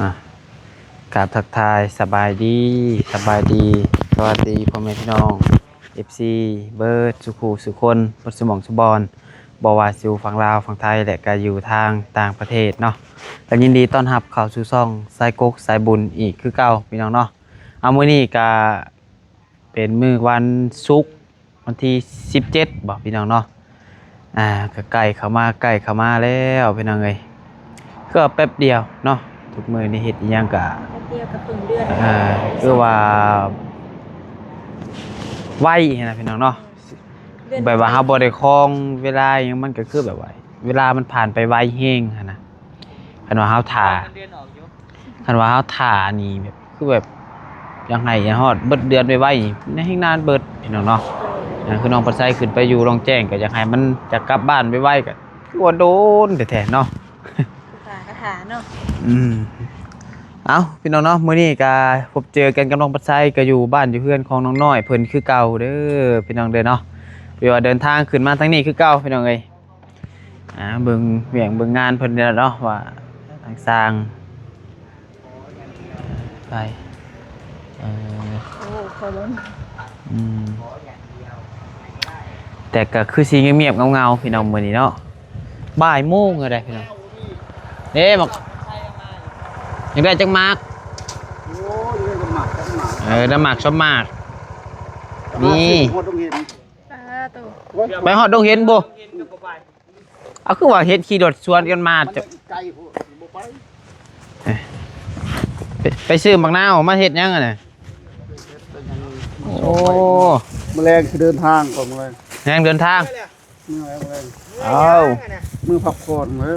อ่ะกราบทักทายสบายดีสวัสดีพ่อแม่พี่น้อง FC เบิร์ดสุขูสุคนบดสมองสุบอนบวาซิวฝั่งลาวฝั่งไทยและก็อยู่ทางต่างประเทศเนาะก็ยินดีต้อนรับเข้าสู่ช่องสายกกสายบุญอีกคือเก่าพี่น้องเนาะเอามื้อนี้ก็เป็นมื้อวันศุกร์วันที่17บ่พี่น้องเนาะก็ใกล้เข้ามาแล้วพี่น้องเอ้ยก็แป๊บเดียวเนาะทุกมื้อนี้เฮ็ดอีหยังก็เดียวกับเพิ่งเดือนคือว่าไวนะพี่น้องเนาะแบบว่าเฮาบ่ได้คล้องเวลาหยังมันก็คือแบบว่าเวลามันผ่านไปไวแฮงหั่นนะคันว่าเฮาท่านี่แบบคือแบบยังไงฮอดเบิดเดือนไวๆในแห่งนานเบิดพี่น้องเนาะคือน้องปัดไสขึ้นไปอยู่โรงแจ้งก็อยากให้มันจะกลับบ้านไวๆก็คือว่าโดนแท้ๆเนาะกระถาเนาะเอาพี่น้องเนาะมื้อนี้ก็พบเจอกันกับน้องปัดไสก็อยู่บ้านอยู่เพื่อนของน้องน้อยเพิ่นคือเก่าเด้อพี่น้องเด้อเนาะเดี๋ยวเดินทางขึ้นมาทางนี้คือเก่าพี่น้องเอ้ยเบิ่งเวียงเบิ่งงานเพิ่นนี่แหละเนาะว่าทางสร้างไปโอ้ขอล้นแต่ก็คือสิเงียบๆเงาๆพี่น้องมื้อนี้เนาะบ่ายโมงก็ได้พี่น้องเด้มักยังได้จังมากน้ำหมากชอบมากนี่ไปฮอดดงเห็นบ่เอาคือว่าเห็นขี่รถสวนกันมาจะไปซื้อบักนาวมาเฮ็ดยังอ่ะน่ะโอ้แมลงคือเดินทางก่อนแมลงแรงเดินทางเอามือพักผ่อนเลย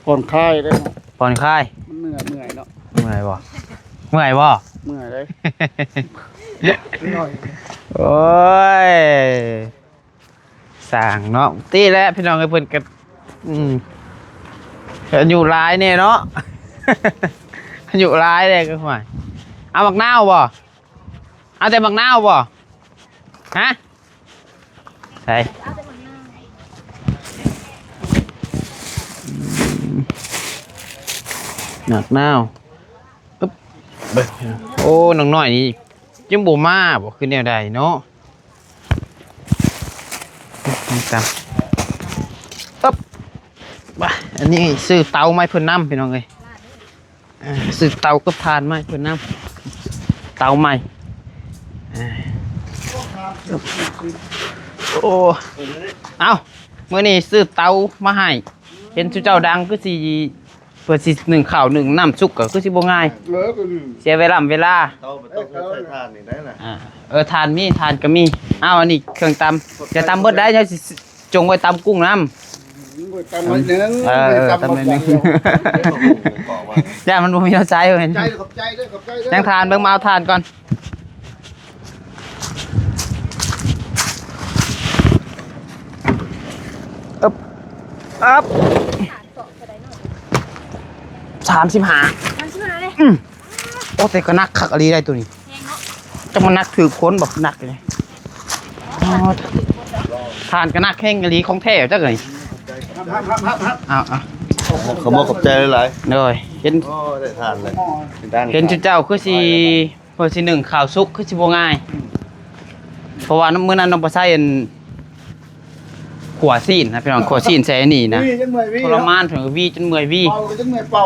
ผ่อนคลายได้ผ่อนคลายมันเหนื่อยเนาะเมื่อยบ่เมื่อยเลยโอ้ยสั่งเนาะตีแล้วพี่น้องไอ้เพิ่นก็อยู่หลายเนี่ยเนาะอยู่หลายเลยก็ห่วยเอาบักนาวบ่เอาแต่บักนาวบ่ฮะใช่หนักนาวปึ๊บโอ้น้องน้อยนี่จิ้มบูมาบ่คือแนวใดเนาะตามปึ๊บบ่อันนี้ซื้อเตาไม้เพิ่นน้ำพี่น้องเอ้ยซื้อเตากับทานไม้เพิ่นน้ำเตาไม้โอ้เอามื้อนี้ซื้อเตามาให้เห็นเจ้าดังคือสิเพื่อสิ1ข้าว1น้ำซุกก็คือสิบ่ง่ายเสียเวลาเตาต้องใช้ทานนี่ได้น่ะทานก็มีเอาอันนี้เครื่องตำจะตำเบิดได้จะจงไว้ตำกุ้งน้ำตำหน่อยนึงตำหน่อยนึงย่ามันบ่มีเอาใจเห็นขอบใจด้วยยังทานเบิ่งมาเอาทานก่อนอัพ35เลยโอ้แต่ก็นักคักอะไรได้ตัวนี้จะมานักถือค้นบอกนักเลยทานก็นักแข้งอะไรของแท้จังเลยขโมยขอบใจหลายเลยเห็นได้ทานเลยเห็นเจ้าคือสิเพื่อสิ1ข่าวซุกคือสิบ่ง่ายเพราะว่ามื้อนั้นน้องปลาไส้ขวซีนนะพี่น้องขวซีนใส่นี่นะทรมานถึงวีจนเมื่อยวีเป่าจนเมื่อยเป่า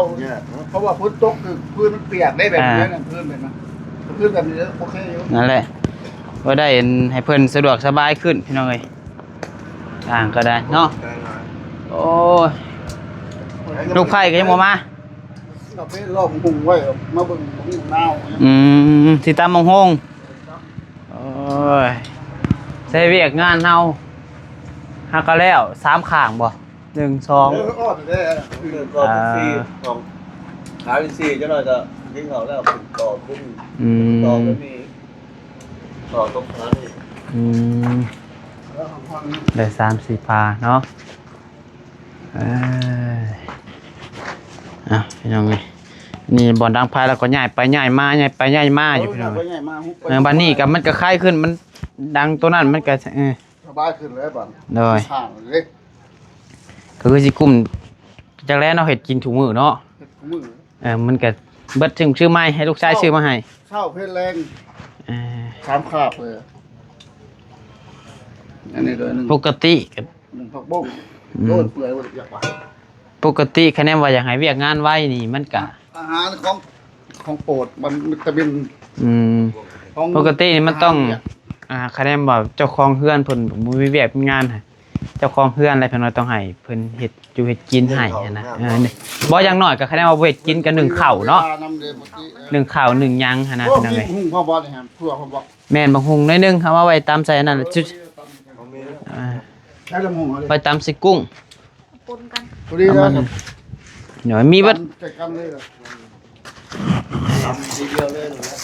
เพราะว่าพื้นตกคือพื้นมันเปียกได้แบบนี้นะพื้นแบบนั้นพื้นแบบนี้โอเคอยู่นั่นแหละก็ได้ให้เพิ่นสะดวกสบายขึ้นพี่น้องเอ้ยทางก็ได้เนาะโอ้ลูกไผ่ก็ยังบ่มาเราไปลอกหุงไว้มาเบิ่งหุงนาวสิตามมงฮงโอ้ยใช้เวียกงานเฮาหักก็แล้ว3ข้างบ่1 2อ้อได้ก่อน4ของหาเป็น4จังหน่อยจะยิงเขาแล้วฝึกต่อขึ้นต่อก็มีต่อตรงนั้นได้3-4 พาเนาะพี่น้องนี่บ่อนดังไฟแล้วก็ย้ายไปย้ายมาอยู่พี่น้องบ้านนี้กับมันก็คล้ายขึ้นมันดังตัวนั้นมันก็สบายขึ้นแล้วบ้านเลยก็คือสิกลุ่มจักแลเนาะเฮ็ดกินถุงมือเนาะ มือ มันก็เบิดชื่อใหม่ให้ลูกชายชื่อมาให้ เช่าเพชรแรง เออ สามขาบเลยอันนี้เลยหนึ่ง ปกติก็ หนึ่งผักบุ้งโดนเปื่อยหมดอยากว่า ปกติคะแนนว่าอยากให้เวียกงานไว้นี่มันก็ อาหารของโปรดมันจะเป็น อืม ของ ปกตินี่มันต้องคะแนนว่าเจ้าของเฮือนเพิ่นบ่มีเวียกมีงานให้เจ้าของเฮือนอะไรเพิ่นว่าต้องให้เพิ่นเฮ็ดอยู่เฮ็ดกินให้นะนี่บ่อย่างน้อยก็คะแนนว่าบ่เฮ็ดกินก็1ข้าวเนาะ1ข้าว1หยังหั่นนะ พวก พี่น้อง นี้ เอ้ย หุ่งพ่อบอลนี่ฮะเพื่อพ่อบอล แม่นบักฮุงน้อยหนึงเอามาไว้ตามใส่อันนั้นจุอ่า ใช้ลำหุ่งเอาเลย ไว้ตามใส่กุ้ง ปนกัน พอดีแล้ว เดี๋ยวมีเบิด จัดการเลยเลยทำทีเดียวเลยนะ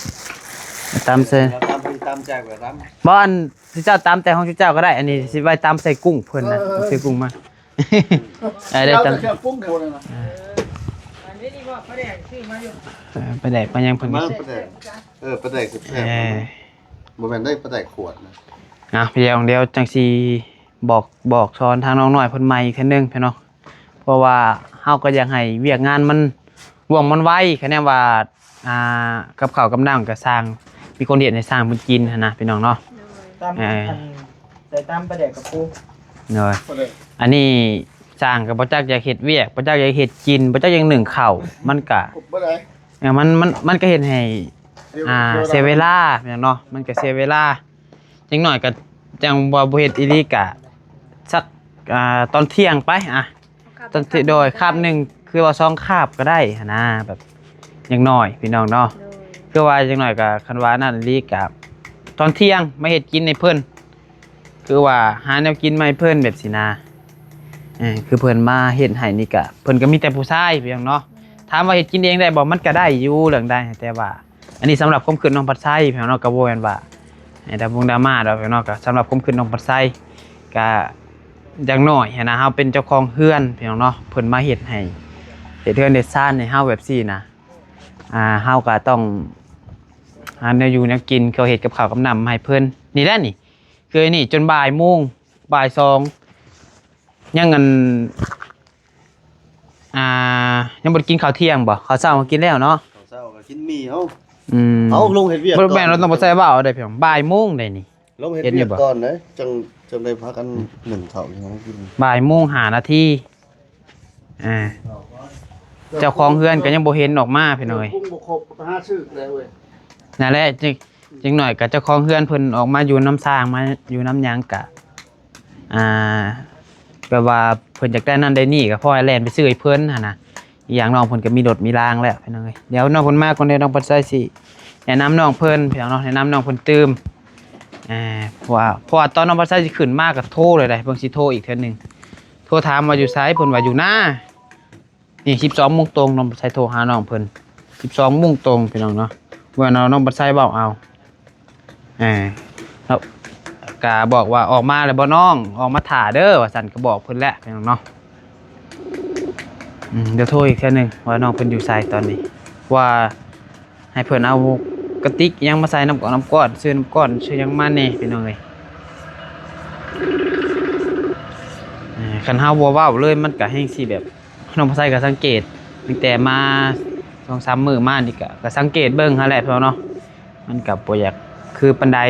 ตามใส่ แล้วตามแจกแบบนั้น บ่อันที่เจ้าตามแต่ของเจ้าก็ได้ อันนี้สิไว้ตามใส่กุ้งเพิ่นน่ะซื้อกุ้งมาได้ เดี๋ยว ตาม จะเชื่อปุ้งโดนเลยนะ อันนี้นี่ว่าเขาแดงชื่อมาอยู่ ไปแดกมายังเพิ่น มา ก็สิ ประแดกประแดกสุดแซ่ เอบ โมเมนได้ประแดกขวดนะ เดี๋ยวจังสิบอกสอนทางน้องน้อยเพิ่นใหม่อีกเทื่อนึงพี่น้องเพราะว่าเฮาก็อยากให้เวียกงานมันร่วงมันไวคะแนนว่ากับข้าวกับน้ำก็สร้างมีคนเฮ็ดให้สร้างเพิ่นกินหันนะพี่น้องเนาะ เลย ตามใส่ตามประเด็กกับปู เนาะ ประแดก อันนี้สร้างกับบ่จักอยากเฮ็ดเวียกบ่จักอยากเฮ็ดกินบ่จักอยากนึ่งข้าวมันก็ กบบ่ได้ มันก็เฮ็ดให้เสียเวลาพี่น้องเนาะมันก็เสียเวลาจังหน่อยก็จังบ่เฮ็ดอีหลีก็สักตอนเที่ยงไปตอนโดยคาบหนึงคือว่า2คาบก็ได้หันนะแบบอย่างน้อยพี่น้องเนาะ เลย คือว่าจังหน่อยก็คันว่านั่นอีหลีก็ตอนเที่ยงมาเฮ็ดกินให้เพิ่นคือว่าหาแนวกินมาให้เพิ่นแบบสินะคือเพิ่นมาเฮ็ดให้นี่ก็เพิ่นก็มีแต่ผู้ชายพี่น้องเนาะถามว่าเฮ็ดกินเองได้บ่มันก็ได้อยู่เรื่องได้แต่ว่า อันนี้สำหรับความคิดน้องปัดไส้พี่น้องเนาะก็บ่แม่นว่าให้ดราม่าดอกพี่น้องก็สำหรับความคิดน้องปัดไส้ก็อย่างน้อยนะเฮาเป็นเจ้าของเฮือนพี่น้องเนาะเพิ่นมาเฮ็ดให้เฮ็ดเฮือนเฮ็ดซ่านให้เฮาแบบซี่นะเฮาก็ต้องหาแนวอยู่แนวกินเขาเฮ็ดกับข้าวกับน้ำมาให้เพิ่นนี่แหละนี่คือนี่จนบ่ายโมงบ่าย2ยังกันยังบ่ได้กินข้าวเที่ยงบ่ข้าวเช้ามากินแล้วเนาะ เขาเศร้าก็กินหมี่เอา ม เอาลงเห็ดเวียด บ่แม่นเราต้องบ่ใส่ว่าวได้เพียงบ่ายโมงได้นี่ ลงเห็ดเวียดก่อนนะจังได้พักกันหนึ่งเท่าอย่างนั้นกิน บ่ายโมง5นาทีเจ้าของเฮือนก็ยังบ่เห็นออกมาพี่น้อย ปุ้งบ่ครบไปหาชื่อแล้วเว้ย นั่นแหละจังหน่อยก็เจ้าของเฮือนเพิ่นออกมาอยู่น้ำสร้างมาอยู่น้ำหยังกะแบบว่าเพิ่นอยากได้นั่นได้นี่ก็พอให้แล่นไปซื้อให้เพิ่นหั่นน่ะอีกอย่างน้องเพิ่นก็มีรถมีรางแล้วพี่น้อยเดี๋ยวน้องเพิ่นมาคนเดียวน้องเพิ่นใส่สิแนะนำน้องเพิ่นพี่น้องเนาะแนะนำน้องเพิ่นตื่มเพราะว่าตอนน้องเพิ่นใส่สิขึ้นมาก็โทรเลยได้เพิ่นสิโทรอีกเทื่อนึงโทรถามว่าอยู่ไสเพิ่นว่าอยู่หน้านี่12:00 นตรงน้องเพิ่นใส่โทรหาน้องเพิ่น12:00 นตรงพี่น้องเนาะว่าน้องเพิ่นใส่เว้าเอาแล้วก็บอกว่าออกมาแล้วบ่น้องออกมาถ่าเด้อว่าซั่นก็บอกเพิ่นแล้วพี่น้องเนาะเดี๋ยวโทรอีกเทื่อนึงว่าน้องเพิ่นอยู่ไสตอนนี้ว่าให้เพิ่นเอากระติกยังมาใส่น้ำก้อนซื้อน้ำก้อนซื้อยังมาแน่พี่น้องเอ้ยคันเฮาบ่เว้าเลยมันก็แฮงสิแบบน้องบ่ใส่ก็สังเกตตั้งแต่มา 2-3 มื้อมานี่ก็สังเกตเบิ่งหั่นแหละพี่น้องเนาะมันก็บ่อยากคือปานใด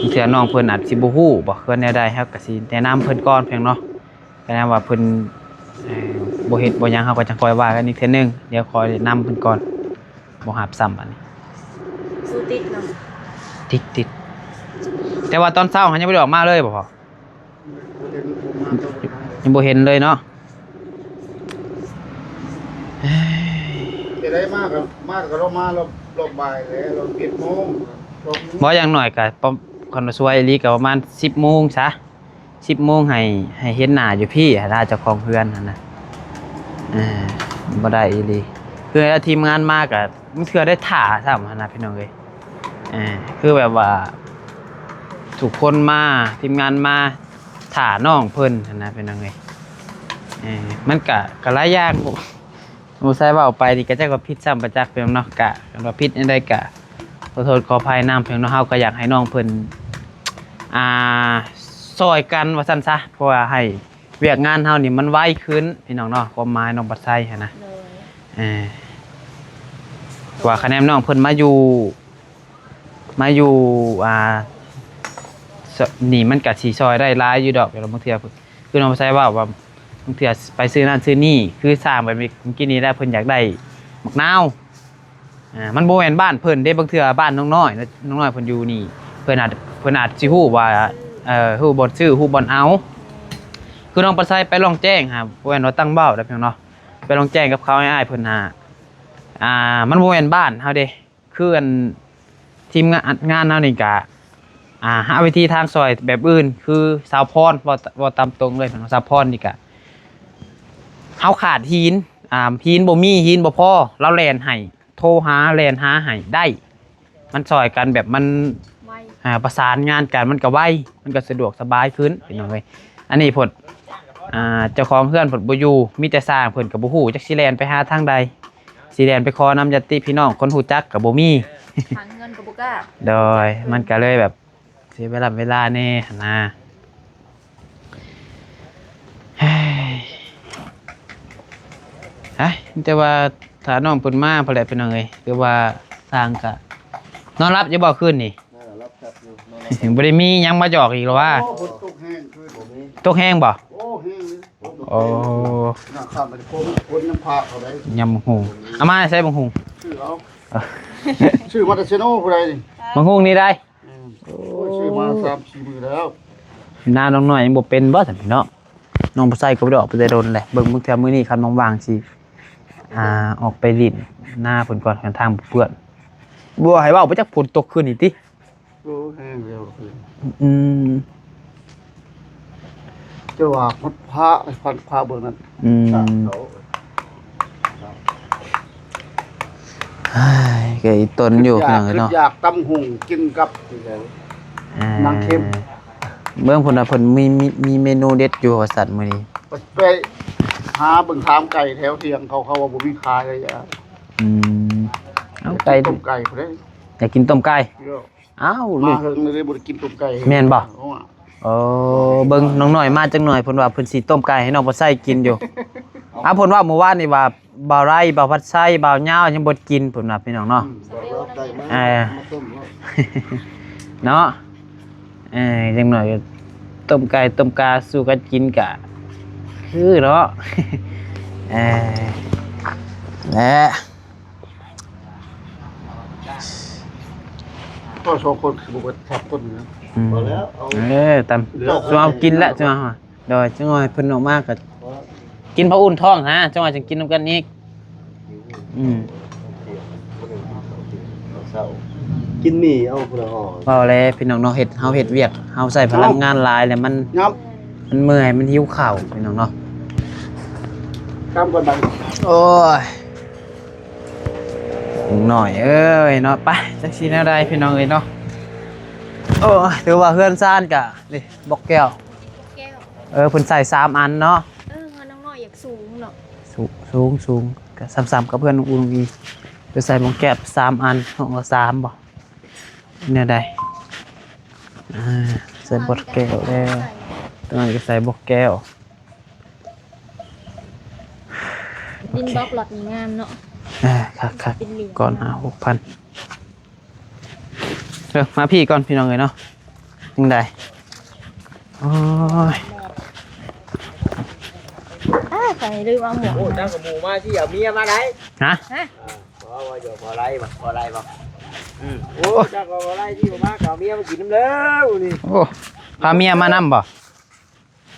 เทื่อน้องเพิ่นอาจสิบ่ฮู้บ่เพิ่นแนวใดเฮาก็สิแนะนำเพิ่นก่อนเพียงเนาะแนะนำว่าเพิ่นบ่เฮ็ดบ่หยังเฮาก็จังค่อยว่ากันอีกเทื่อนึงเดี๋ยวคอยแนะนำเพิ่นก่อนบ่หับซ้ำอันนี้ สูติดเนาะ ติดแต่ว่าตอนเช้าหันยังบ่ได้ออกมาเลยบ่พ่อยังบ่เห็นเลยเนาะ จะได้มากกับเรามาเราบ่ายแล้วเรา7 โมง บ่อย่างน้อยก็คันว่าสวยอีหลีก็ประมาณ 10 โมงซะ 10 โมงให้เห็นหน้าอยู่พี่หน้าเจ้าของเฮือนนั่นน่ะบ่ได้อีหลีคือทีมงานมาก็มันเทื่อได้ท่าซ้ำหั่นน่ะพี่น้องเอ้ยคือแบบว่าทุกคนมาทีมงานมาท่าน้องเพิ่นหั่นน่ะพี่น้องเอ้ยมันก็หลายอย่างบ่ใช่ว่าเอาไปนี่ก็จักว่าผิดซ้ำประจักษ์พี่น้องเนาะก็ว่าผิดอันใดก็ขอโทษขออภัยนำเพียงเนาะเฮาก็อยากให้น้องเพิ่นซอยกันว่าซั่นซะเพราะว่าให้ เวียกงานเฮานี่มันไวขึ้นพี่น้องเนาะความหมายน้องปัดไส้หั่นนะ เลย ว่าคะแนนน้องเพิ่นมาอยู่นี่มันก็สิซอยได้หลายอยู่ดอกแล้วบางเทื่อคือน้องปัดไส้ว่าบางเทื่อไปซื้อนั่นซื้อนี่คือสร้างแบบเมื่อกี้นี้ได้เพิ่นอยากได้มะนาวมันบ่แม่นบ้านเพิ่นเด้บางเทื่อบ้านน้องน้อยน้องน้อยเพิ่นอยู่นี่เพิ่นอาจสิฮู้ว่าฮู้บ่ซื้อฮู้บ่เอาคือน้องปัดไส้ไปลองแจ้งครับบ่แม่นว่าตั้งเบ้าได้เพียงเนาะไปลองแจ้งกับเขาอ้ายเพิ่นมันบ่แม่นบ้านเฮาเด้คืออันทีมงานเฮานี่ก็หาวิธีทางซอยแบบอื่นคือสาวพรบ่ตามตรงเลยสาวพรนี่ก็เฮาขาดหินหินบ่มีหินบ่พอเราแล่นให้โทรหาแล่นหาให้ได้ มันซอยกันแบบมัน ไว ประสานงานกันมันก็ไวมันก็สะดวกสบายขึ้นพี่น้องเอ้ยอันนี้เพิ่นเจ้าของเฮือนเพิ่นบ่อยู่มีแต่สร้างเพิ่นก็บ่ฮู้จักสิแล่นไปหาทางใดสิแล่นไปขอนำญาติพี่น้องคนฮู้จักก็บ่มี หาเงินกับบุก้า โดยมันก็เลยแบบเสียเวลาแน่หั่นนะเฮ้ยแต่ว่าถ้าน้องเพิ่นมาพอแหละพี่น้องเอ้ยคือว่าสร้างก็นอนรับอยู่บ่คืนนี่ รับครับอยู่นอน บ่ได้มีหยังมาหยอกอีกหรอว่า โอ้ฝนตกแห้งคือผมนี่ ตกแห้งบ่ โอ้แห้งเลย โอ้ น้าข้ามไปคนน้ำพาเขาได้ ยำบังหุงเอามาใส่บังหุง ชื่อเอาชื่อมาตาเชโน่ผู้ใดนี่ บังหุงนี่ได้ โอ้ยชื่อมา3-4 มื้อแล้ว หน้าน้องน้อยยังบ่เป็นบ่ซั่นพี่เนาะน้องบ่ใส่ก็บ่ได้ออกไปแต่โดนแหละเบิ่งมื้อเทื่อมื้อนี้คันว่างๆสิออกไปลิ้นหน้าเพิ่นก่อนกันทางเปื้อนบ่ให้เว้าไปจักฝนตกคืนนี่ติ โอ้แห้งแล้วคือ อืม เจ้าว่าพัดพระเบิ่งนั้น อืมเฮ้ยก็อีตนอยู่พี่น้องเอ้ยเนาะ อยากตำหุงกินกับ นางเข็ม เบิ่งเพิ่นว่าเพิ่นมีเมนูเด็ดอยู่ว่าซั่นมื้อนี้ ไปหาเบิ่งถามไก่แถวเที่ยงเขาว่าบ่มีขายเลยอ่ะ อืมเอาไก่ ต้มไก่พุ่นเด้ อยากกินต้มไก่ เดี๋ยว อ้าวลู มาก เฮิงเลยบ่ได้กินต้มไก่ แม่นบ่ เอาอะ โอ้เบิ่งน้องน้อยมาจังหน่อยเพิ่นว่าเพิ่นสิต้มไก่ให้น้องบ่ใส่กินอยู่เพิ่นว่าเมื่อวานนี่ว่าบ่าวไรบ่าวพัดไส้บ่าวยาวยังบ่กินเพิ่นว่าพี่น้องเนาะ บ่รับได้มา มาต้มเนาะ เนาะจังหน่อยก็ต้มไก่ต้มกาสู่กันกินกะคือเนาะและ ก็สองคนคือบ่ทับต้นนะพอแล้วเอา ตามจะเอากินละจังว่าโดยจังหน่อยเพิ่นออกมาก็กินพระอุ่นท้องนะจังหน่อยจังกินนํกันอีกกินหมี่เอาพุ่นละห่อ เว้าแล้วพี่น้องเนาะเฮาเฮ็ดเวียกเฮาใส่พลังงานหลายแล้วมัน งับ มันเมื่อยมันหิวข้าวพี่น้องเนาะ ตามก่อนบัด โอ้ยหน่อยเอ้ยเนาะไปจักสิแนวใดพี่น้องเอ้ยเนาะโอ้ยถือว่าเฮือนซ่านกะนี่บอกแก้ว แก้ว เพิ่นใส่3อันเนาะ เงินน้องน้อยอยากสูงเนาะ สูงก็ซ้ำๆกับเพื่อนอูนอีไปใส่บงแก้ว3อันห้องละ3บ่แนวใดใส่บดแก้วแล้วตรงนั้นก็ใส่บกแก้ว ดินบล็อกหลอดนี่งามเนาะ คักๆก่อน6,000มาพี่ก่อนพี่น้องเลยเนาะยังไดโอ้ย ใส่ลืมเอาหมู โอ้เจ้ากับหมูมาที่เอาเมียมาได้ ฮะ พอว่าอยู่พอไรบ่พอไรบ่โอ้เจ้าก็พอไรที่บ่มาก็เอาเมียมากินน้ำแล้วนี่ โอ้พาเมียมานํบ่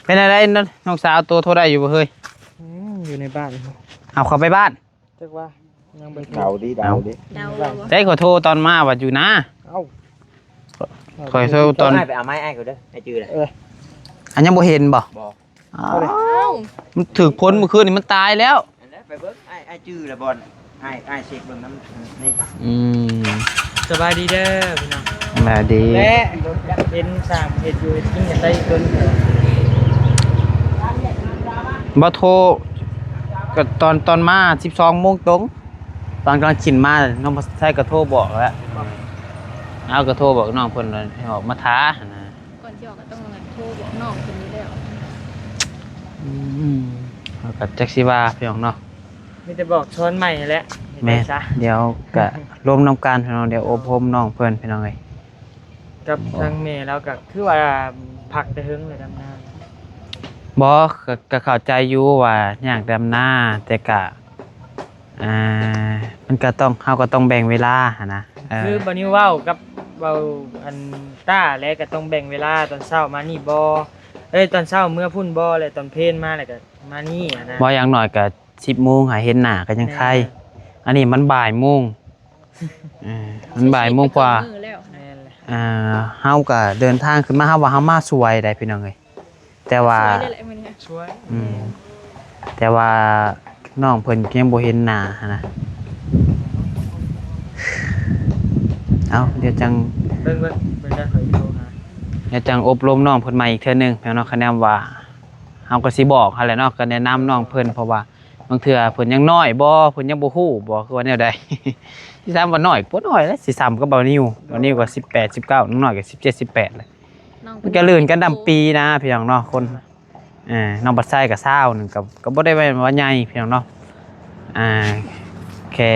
เป็นอะไรน้องสาวตัวโทรได้อยู่บ่เฮ้ย อยู่ในบ้าน เอาเข้าไปบ้าน จักว่ายังบ่เก่าดิเดาดิ เดาเลยว่า ได้ขอโทรตอนมาว่าอยู่นะ เอ้า ขอโทรตอน ไปเอาไม้ไอ้เขาเด้อให้จื้อเลย อันยังบ่เห็นบ่ บ่ อ้าว เอ้า มันถึกพ้นเมื่อคืนนี่มันตายแล้ว อันนั้นไปเบิ่งไอ้จื้อละบอลไอ้เช็คเบิ่งน้ำนี่ สบายดีเด้อพี่น้อง มาดี และเป็นสามเห็ดอยู่กินกันได้จน บ่โทรก็ตอนมา12 โมงตรงตอนกำลังขินมาน้องบ่ใช่ก็โทรบอกแล้วเอาก็โทรบอกน้องเพิ่นว่าให้ออกมาท้าหั่นนะ ก่อนจะออกก็ต้องโทรบอกน้องคนนี้แล้ว แล้วก็จักสิว่าพี่น้องเนาะ มีแต่บอกช้อนใหม่แหละ แม่ ซะ เดี๋ยวก็รวมน้ำกันพี่น้องเดี๋ยวอบรมน้องเพิ่นพี่น้องเอ้ย กับทางแม่แล้วก็คือว่าผักแต่หึงเลยดำนา บ่ก็เข้าใจอยู่ว่าอยากดำนาแต่ก็มันก็ต้องเฮาก็ต้องแบ่งเวลาหันนะคือบัดนี้เว้ากับเว้าอันต้าแล้วก็ต้องแบ่งเวลาตอนเช้ามานี่บ่ตอนเช้าเมื่อพุ่นบ่แล้วตอนเพลนมาแล้วก็มานี่อะนะ บ่อย่างน้อยก็ 10:00 นหาเห็นหน้าก็ยังไข่อันนี้มันบ่ายโมงมันบ่ายโมงกว่า มือแล้ว แม่นเลย เฮาก็เดินทางขึ้นมาเฮาว่าเฮามาสวยได้พี่น้องเอ้ยแต่ว่า สวยได้แหละมื้อนี้ ช่วย แต่ว่าน้องเพิ่นยังบ่เห็นหน้าหันนะเอาเดี๋ยวจัง เบิ่งได้ขออีกโทรหา เดี๋ยวจังอบรมน้องเพิ่นใหม่อีกเทื่อนึงพี่น้องคะแนนว่าเฮาก็สิบอกหั่นแหละเนาะก็แนะนำน้องเพิ่นเพราะว่าบางเทื่อเพิ่นยังน้อยบ่เพิ่นยังบ่ฮู้บ่คือว่าแนวใด สิซ้ำว่าน้อยบ่น้อยแล้วสิซ้ำกับเบานิ้วก็18 19น้องน้อยก็17 18แหละมันก็ลื่นกันดำปีนะพี่น้องเนาะคนน้องบัดไส้ก็20นึงก็บ่ได้ว่าใหญ่พี่น้องเนาะแค่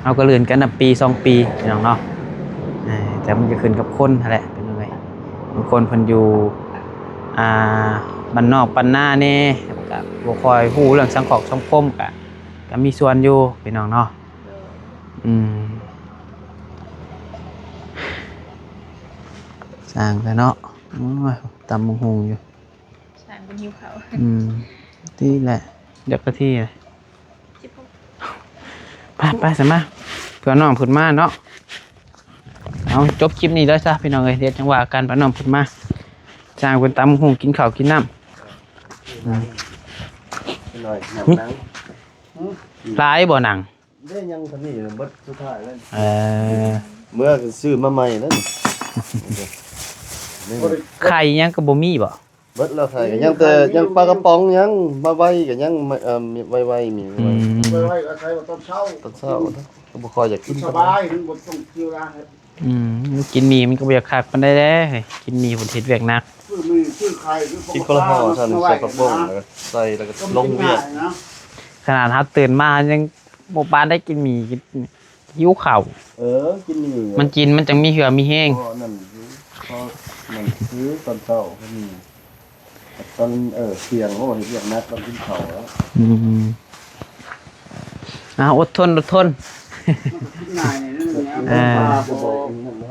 เอาก็ลื่นกันดำปี2ปีพี่น้องเนาะแต่มันก็ขึ้นกับคนนั่นแหละเป็นยังไงบางคนเพิ่นอยู่บ้านนอกบ้านนาแน่ก็บ่ค่อยฮู้เรื่องสังคมก็มีส่วนอยู่พี่น้องเนาะสร้างกันเนาะโอ้ยตำบักหุ่งอยู่ สร้างเป็นหิวเขา ที่แหละเดี๋ยวก็ที่เลย 16 ไปซะมาเพื่อนน้องเพิ่นมาเนาะเอาจบคลิปนี้แล้วจ้ะพี่น้องเอ้ยเดี๋ยวจังหวะการเพื่อนน้องเพิ่นมาจ้างเพิ่นตำบักหุ่งกินข้าวกินน้ำ หน่อยหนัง หลายบ่หนัง ได้ยังทำนี่เบิดสุดท้ายแล้ว เ เมื่อซื้อมาใหม่นั่น ไข่ยังก็บ่มีบ่ เบิดแล้วไทยก็ยังแต่ยังปลากระป๋องยังมาไว้ก็ยังมีไว้มี ไปไว้ก็ใช้ว่าต้นเช้า ตอนเช้าก็บ่ค่อยอยากกิน สบายถึงบนต้องคิวร้านให้ กินหมี่มันก็บ่อยากคักปานใดเด้เฮ้ยกินหมี่เพิ่นเฮ็ดเวียกหนัก ซื้อมีซื้อไข่ซื้อ กินคนละห่อท่านใส่กระป๋องแล้วก็ใส่แล้วก็ลงเวียด นะ ขนาดครับตื่นมายังบ่ปานได้กินหมี่กินหิวข้าว กินนี่ มันกินมันจังมีเหือมีแห้ง พอนั่นพอนั่นซื้อตอนเช้าก็มีตอนเสียงโอ้เฮ็ดเวียกนักตอนกินข้าวแล้ว อดทน นายนี่นะปลาบอกนั่นนะ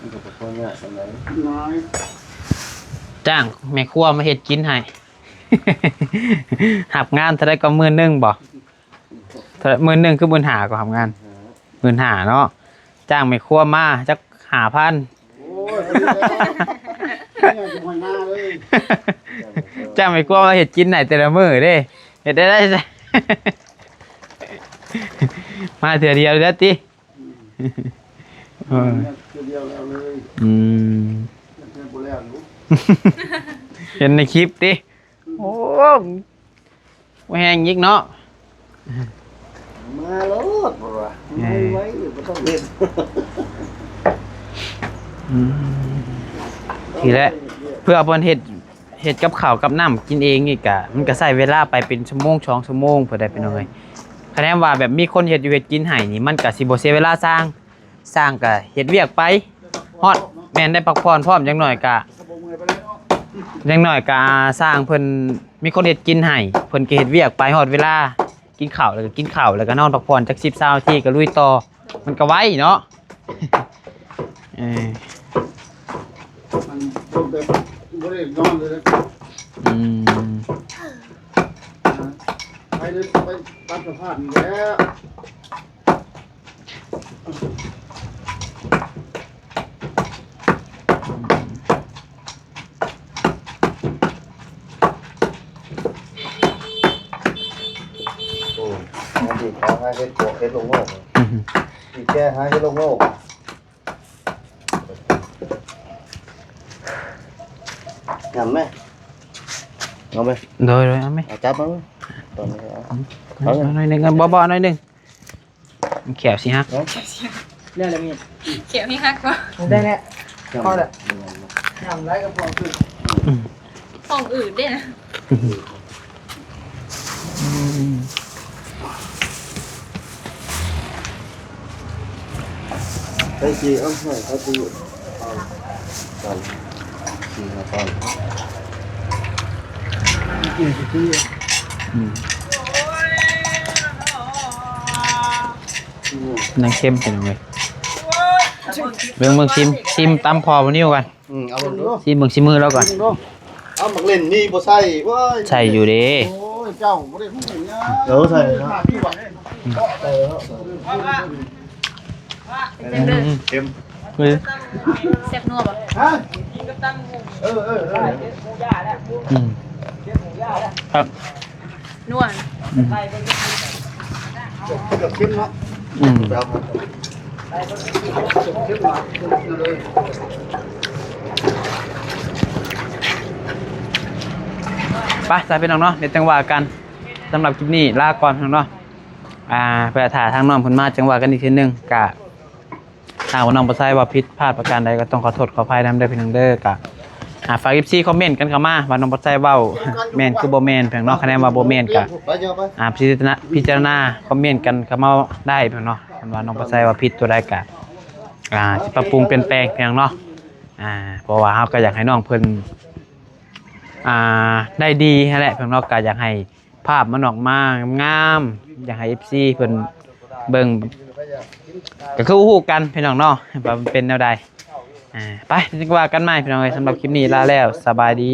มันก็บ่ค่อยง่ายปานใด น้อย จ้างแม่ครัวมาเฮ็ดกินให้ หับงานเท่าใดก็มื้อนึงบ่เท่ามื้อนึงคือ15,000ก็หับงาน15,000เนาะจ้างแม่ครัวมาจัก 5,000 โอ้ยเนี่ยจะหอยหน้าเลย จ้างแม่ครัวมาเฮ็ดกินให้แต่ละมื้อเด้เฮ็ดได้ซะ มาเทื่อเดียวเด้อติ เดียวแล้วเลย เพื่อนบ่แล้วรู้ เห็นในคลิปติโอ้บ่แฮงยิกเนาะ มาโลดบ่ว่าไม่ไว้บ่ต้องเล่น ทีแรกเพื่อเอาเพิ่นเฮ็ดกับข้าวกับน้ำกินเองอีกอะมันก็ใช้เวลาไปเป็นชั่วโมง2ชั่วโมงเพื่อได้เป็นเอาไงคะแนนว่าแบบมีคนเฮ็ดอยู่เฮ็ดกินให้นี่มันก็สิบ่เสียเวลาสร้างก็เฮ็ดเวียกไปฮอดแม่นได้พักผ่อนพร้อมจังหน่อยก็ กระบอกมือไปเลยเนาะ จังหน่อยก็สร้างเพิ่นมีคนเฮ็ดกินให้เพิ่นก็เฮ็ดเวียกไปฮอดเวลากินข้าวแล้วก็กินข้าวแล้วก็นอนพักผ่อนจัก10 20นาทีก็ลุยต่อมันก็ไวเนาะ มันต้นแบบบ่ได้นอนเลยนะ ไปเลยไปตัดสภาพนี่แล้ว โอ้มันสิหาให้เฮ็ดพวกเฮ็ดลงโลกสิแก้หาเฮ็ดลงโลกงามไหมเอาไหม โดยเอาไหม เอาจับมั้งตอนนี้เอา เอาหน่อยหนึงบ่หน่อยหนึงแขวสิฮัก เรื่องอะไรมี เขียวให้ฮักบ่ ได้แล้ว พอแล้ว ทำไรก็พอคือ ห้องอื่นด้วยนะ ไปจีเอาให้เขาจีเอาตอนจีมาตอน กินที่ นางเข้มเป็นยังไงเบิ่งซิมตำพอบ่นิ้วกัน เอาลงดู ซิมเบิ่งซิมือแล้วก่อน เอาหมักเล่นนี่บ่ใส่ว้าย ใช่อยู่เด้ โอ้ยเจ้าไม่ได้พูดอย่างนี้ เดี๋ยวใส่นะ พี่หวังเลย เป็นจังเด้อ เค็ม เฮ้ย แซ่บนัวบ่ ฮะ เออ อืมครับ นัว อืม กับเข้มเนาะ อืม แล้ว เข้มมาเลย ไปใส่เป็นน้องเนาะเดี๋ยวจังหวะกันสำหรับคลิปนี้ลาก่อนพี่น้องเนาะไปถ่ายทางน้องเพิ่นมาจังหวะกันอีกทีหนึงกะถ้าว่าน้องบ่ใช่ว่าผิดพลาดประการใดก็ต้องขอโทษขออภัยนำเด้อพี่น้องเด้อกะฝาก FC คอมเมนต์กันเข้ามาว่าน้องบ่ใช่เว้า แม่นคือบ่แม่นพี่น้องเนาะคะแนนว่าบ่แม่นกะ ไปเยอะไป พิจารณาคอมเมนต์กันเข้ามาได้พี่น้องเนาะว่าน้องบ่ใช่ว่าผิดตัวใดกะสิปรับปรุงเปลี่ยนแปลงพี่น้องเนาะเพราะว่าเฮาก็อยากให้น้องเพิ่นได้ดีนั่นแหละพี่น้องก็อยากให้ภาพมันออกมางามอยากให้ FC เพิ่นเบิ่งก็คือฮู้กันพี่น้องเนาะว่ามันเป็นแนวใดไปจังว่ากันใหม่พี่น้องเอ้ยสำหรับคลิปนี้ลาแล้วสบายดี